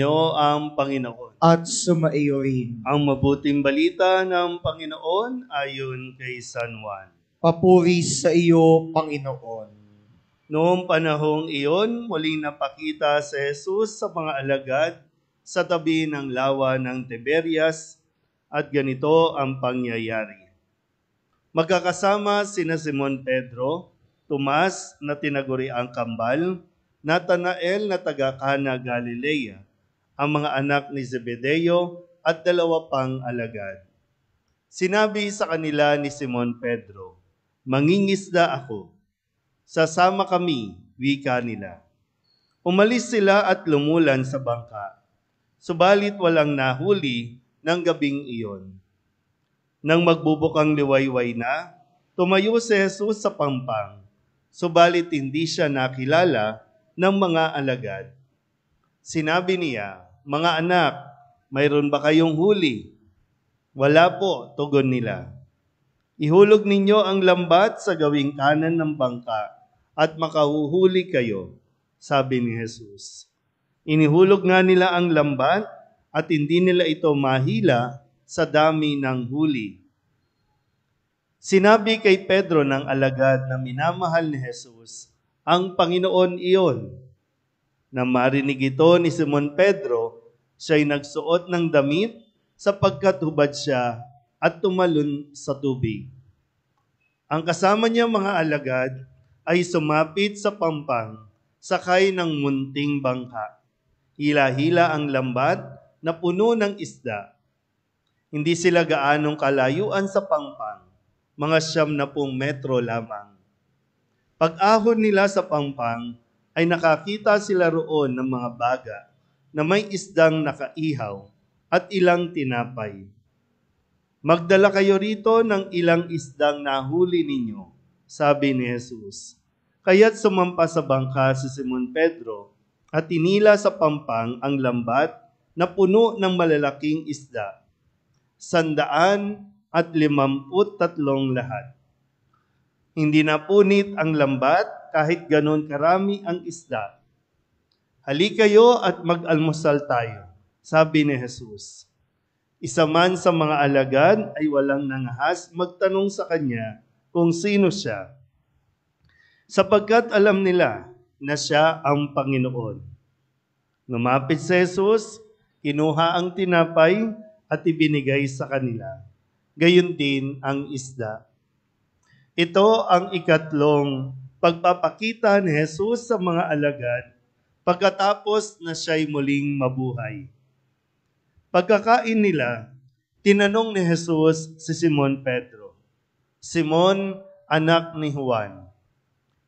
Niyo ang Panginoon. At sumaiyo rin. Ang mabuting balita ng Panginoon ayon kay San Juan. Papuri sa iyo, Panginoon. Noong panahong iyon, muling napakita si Jesus sa mga alagad sa tabi ng lawa ng Tiberias at ganito ang pangyayari. Magkakasama sina Simon Pedro, Tomas na tinaguri ang kambal, Natanael na taga Cana Galilea, ang mga anak ni Zebedeo at 2 pang alagad. Sinabi sa kanila ni Simon Pedro, "Mangingisda ako." "Sasama kami," wika nila. Umalis sila at lumulan sa bangka, subalit walang nahuli ng gabing iyon. Nang magbubukang liwayway na, tumayo si Jesus sa pampang, subalit hindi siya nakilala ng mga alagad. Sinabi niya, "Mga anak, mayroon ba kayong huli?" "Wala po," tugon nila. "Ihulog ninyo ang lambat sa gawing kanan ng bangka at makahuhuli kayo," sabi ni Jesus. Inihulog nga nila ang lambat at hindi nila ito mahila sa dami ng huli. Sinabi kay Pedro ng alagad na minamahal ni Jesus, "Ang Panginoon iyon." Nang marinig ito ni Simon Pedro, siya'y nagsuot ng damit sapagkat hubad siya at tumalon sa tubig. Ang kasama niya mga alagad ay sumapit sa pampang, sakay ng munting bangka. Hila-hila ang lambat na puno ng isda. Hindi sila gaanong kalayuan sa pampang, mga 90 metro lamang. Pag-ahon nila sa pampang, ay nakakita sila roon ng mga baga na may isdang nakaihaw at ilang tinapay. "Magdala kayo rito ng ilang isdang nahuli ninyo," sabi ni Jesus. Kaya't sumampa sa bangka si Simon Pedro at tinila sa pampang ang lambat na puno ng malalaking isda, 153 lahat. Hindi napunit ang lambat kahit ganon karami ang isda. "Halika kayo at mag-almusal tayo," sabi ni Jesus. Isa man sa mga alagad ay walang nangahas magtanong sa kanya kung sino siya, sapagkat alam nila na siya ang Panginoon. Lumapit si Jesus, kinuha ang tinapay at ibinigay sa kanila. Gayon din ang isda. Ito ang ikatlong pagpapakita ni Jesus sa mga alagad pagkatapos na siya'y muling mabuhay. Pagkakain nila, tinanong ni Jesus si Simon Pedro, "Simon, anak ni Juan,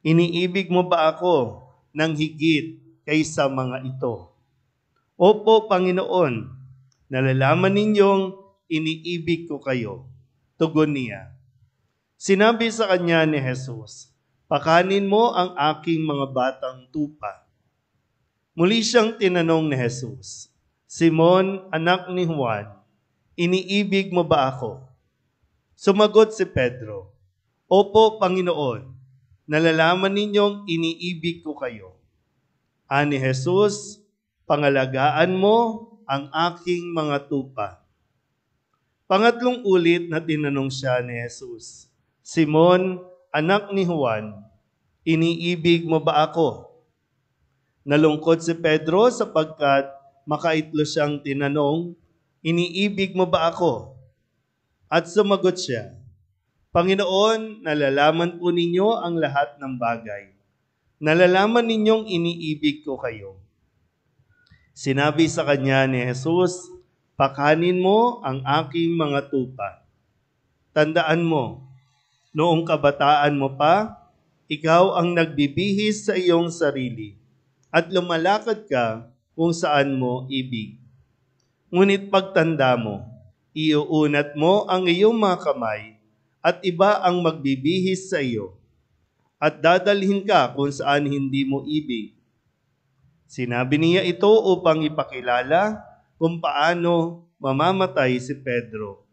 iniibig mo ba ako ng higit kaysa mga ito?" "Opo, Panginoon, nalalaman ninyong iniibig ko kayo," tugon niya. Sinabi sa kanya ni Jesus, "Pakanin mo ang aking mga batang tupa." Muli siyang tinanong ni Jesus, "Simon, anak ni Juan, iniibig mo ba ako?" Sumagot si Pedro, "Opo, Panginoon, nalalaman ninyong iniibig ko kayo." Ani Jesus, "Pangalagaan mo ang aking mga tupa." Pangatlong ulit na tinanong siya ni Jesus, "Simon, anak ni Juan, iniibig mo ba ako?" Nalungkot si Pedro sapagkat makaitlo siyang tinanong, "Iniibig mo ba ako?" At sumagot siya, "Panginoon, nalalaman po ninyo ang lahat ng bagay. Nalalaman ninyong iniibig ko kayo." Sinabi sa kanya ni Jesus, "Pakanin mo ang aking mga tupa. Tandaan mo, noong kabataan mo pa, ikaw ang nagbibihis sa iyong sarili at lumalakad ka kung saan mo ibig. Ngunit pagtanda mo, iuunat mo ang iyong mga kamay at iba ang magbibihis sa iyo at dadalhin ka kung saan hindi mo ibig." Sinabi niya ito upang ipakilala kung paano mamamatay si Pedro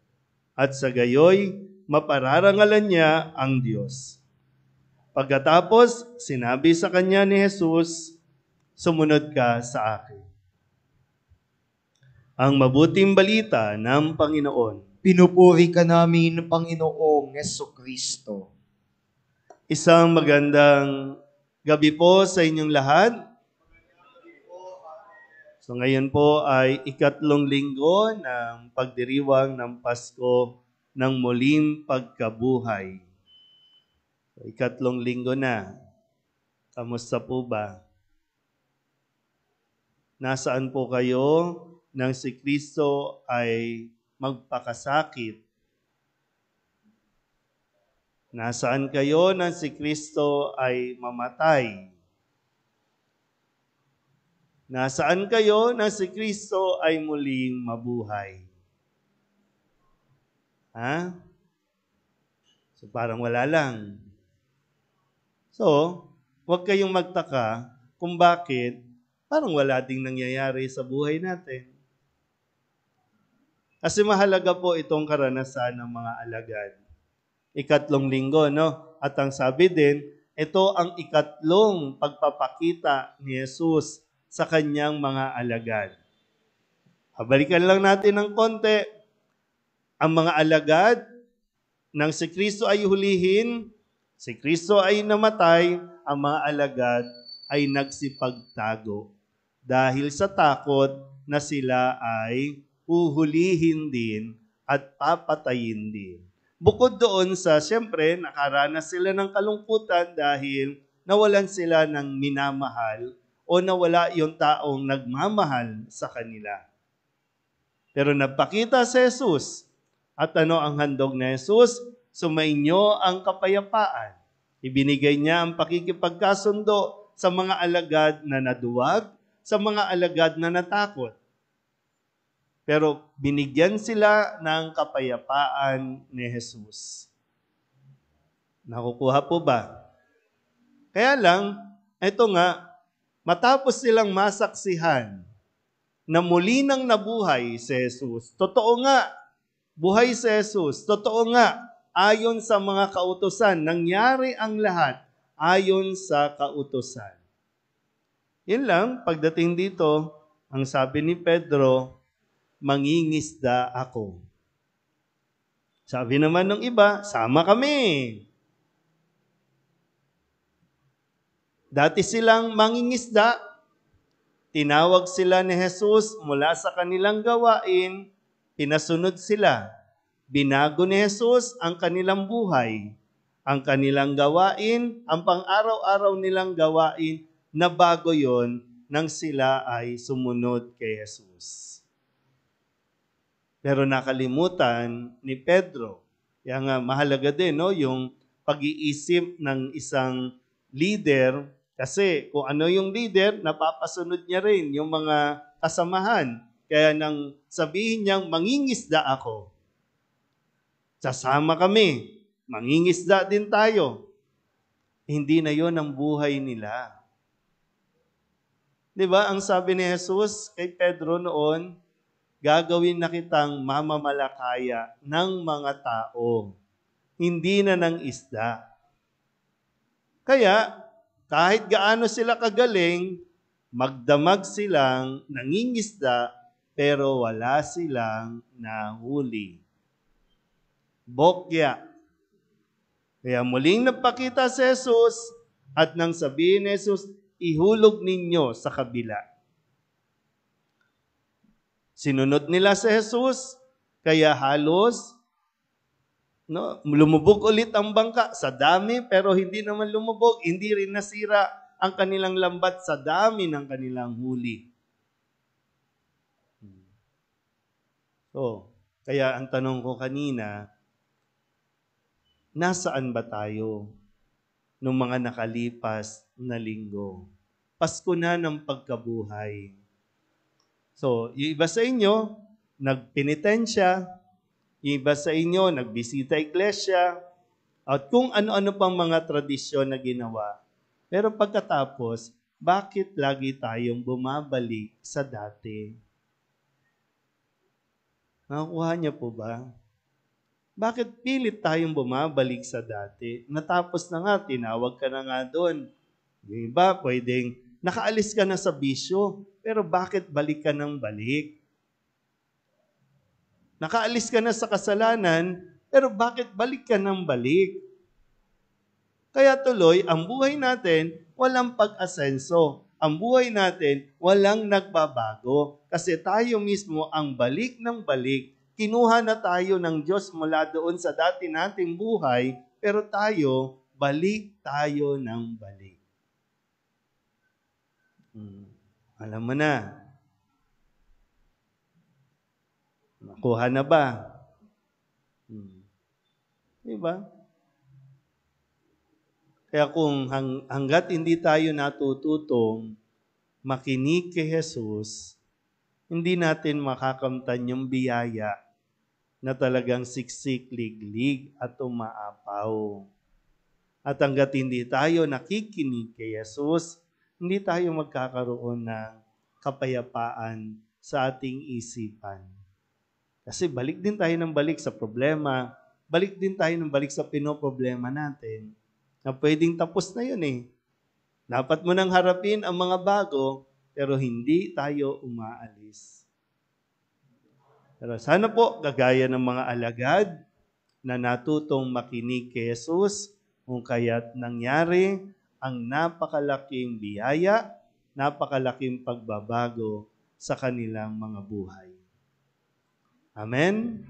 at sa gayoy mapararangalan niya ang Diyos. Pagkatapos, sinabi sa kanya ni Jesus, "Sumunod ka sa akin." Ang mabuting balita ng Panginoon. Pinupuri ka namin, Panginoong Jesucristo. Isang magandang gabi po sa inyong lahat. So ngayon po ay ikatlong linggo ng pagdiriwang ng Pasko ng muling pagkabuhay. So, ikatlong linggo na. Kamusta po ba? Nasaan po kayo nang si Kristo ay magpakasakit? Nasaan kayo nang si Kristo ay mamatay? Nasaan kayo nang si Kristo ay muling mabuhay? Ha? So parang wala lang. So, huwag kayong magtaka kung bakit parang wala ding nangyayari sa buhay natin. Kasi mahalaga po itong karanasan ng mga alagad. Ikatlong linggo, no? At ang sabi din, ito ang ikatlong pagpapakita ni Jesus sa kanyang mga alagad. Balikan lang natin ng konti. Ang mga alagad, nang si Kristo ay hulihin, si Kristo ay namatay, ang mga alagad ay nagsipagtago dahil sa takot na sila ay huhulihin din at papatayin din. Bukod doon sa, siyempre, nakaranas sila ng kalungkutan dahil nawalan sila ng minamahal o nawala yung taong nagmamahal sa kanila. Pero nagpakita si Jesus. At ano ang handog ni Jesus? Sumainyo ang kapayapaan. Ibinigay niya ang pakikipagkasundo sa mga alagad na naduwag, sa mga alagad na natakot. Pero binigyan sila ng kapayapaan ni Jesus. Nakukuha po ba? Kaya lang, ito nga, matapos silang masaksihan na muli nang nabuhay si Jesus. Totoo nga, buhay si Jesus. Totoo nga, ayon sa mga kautusan, nangyari ang lahat ayon sa kautusan. Yun lang, pagdating dito, ang sabi ni Pedro, mangingisda ako. Sabi naman ng iba, sama kami. Dati silang mangingisda, tinawag sila ni Jesus mula sa kanilang gawain, pinasunod sila. Binago ni Jesus ang kanilang buhay, ang kanilang gawain, ang pang-araw-araw nilang gawain, na bago yon nang sila ay sumunod kay Jesus. Pero nakalimutan ni Pedro. Kaya nga mahalaga din, no, yung pag-iisip ng isang leader. Kasi kung ano yung leader, napapasunod niya rin yung mga kasamahan. Kaya nang sabihin niyang, mangingisda ako, sasama kami, mangingisda din tayo. Hindi na yon ang buhay nila. Diba, ang sabi ni Jesus kay Pedro noon, gagawin na kitang mamamalakaya ng mga tao, hindi na ng isda. Kaya, kahit gaano sila kagaling, magdamag silang nangingisda, pero wala silang nahuli. Bokya. Kaya muling nagpakita si Jesus, at nang sabihin ni Jesus, ihulog ninyo sa kabila. Sinunod nila si Jesus, kaya halos lumubog ulit ang bangka sa dami, pero hindi naman lumubog, hindi rin nasira ang kanilang lambat sa dami ng kanilang huli. So, kaya ang tanong ko kanina, nasaan ba tayo nung mga nakalipas na linggo? Pasko na ng pagkabuhay. So, yung iba sa inyo, nagpenitensya, yung iba sa inyo, nagbisita iglesia, at kung ano-ano pang mga tradisyon na ginawa. Pero pagkatapos, bakit lagi tayong bumabalik sa dati? Nakukuha niyo po ba? Bakit pilit tayong bumabalik sa dati? Natapos na nga, tinawag ka na nga doon. Yung iba, pwedeng nakaalis ka na sa bisyo, pero bakit balik ka ng balik? Nakaalis ka na sa kasalanan, pero bakit balik ka ng balik? Kaya tuloy, ang buhay natin, walang pag-asenso. Ang buhay natin, walang nagbabago. Kasi tayo mismo ang balik ng balik. Kinuha na tayo ng Diyos mula doon sa dati nating buhay, pero tayo, balik tayo ng balik. Alam mo na. Nakuha na ba? Diba? Kaya kung hanggat hindi tayo natututong makinig kay Jesus, hindi natin makakamtan yung biyaya na talagang siksik, liglig at umaapaw. At hanggat hindi tayo nakikinig kay Jesus, hindi tayo magkakaroon ng kapayapaan sa ating isipan. Kasi balik din tayo ng balik sa problema, balik din tayo ng balik sa pinoproblema natin, na pwedeng tapos na yun eh. Dapat mo nang harapin ang mga bago, pero hindi tayo umaalis. Pero sana po, gagaya ng mga alagad na natutong makinig kay Jesus, kung kaya't nangyari ang napakalaking biyaya, napakalaking pagbabago sa kanilang mga buhay. Amen?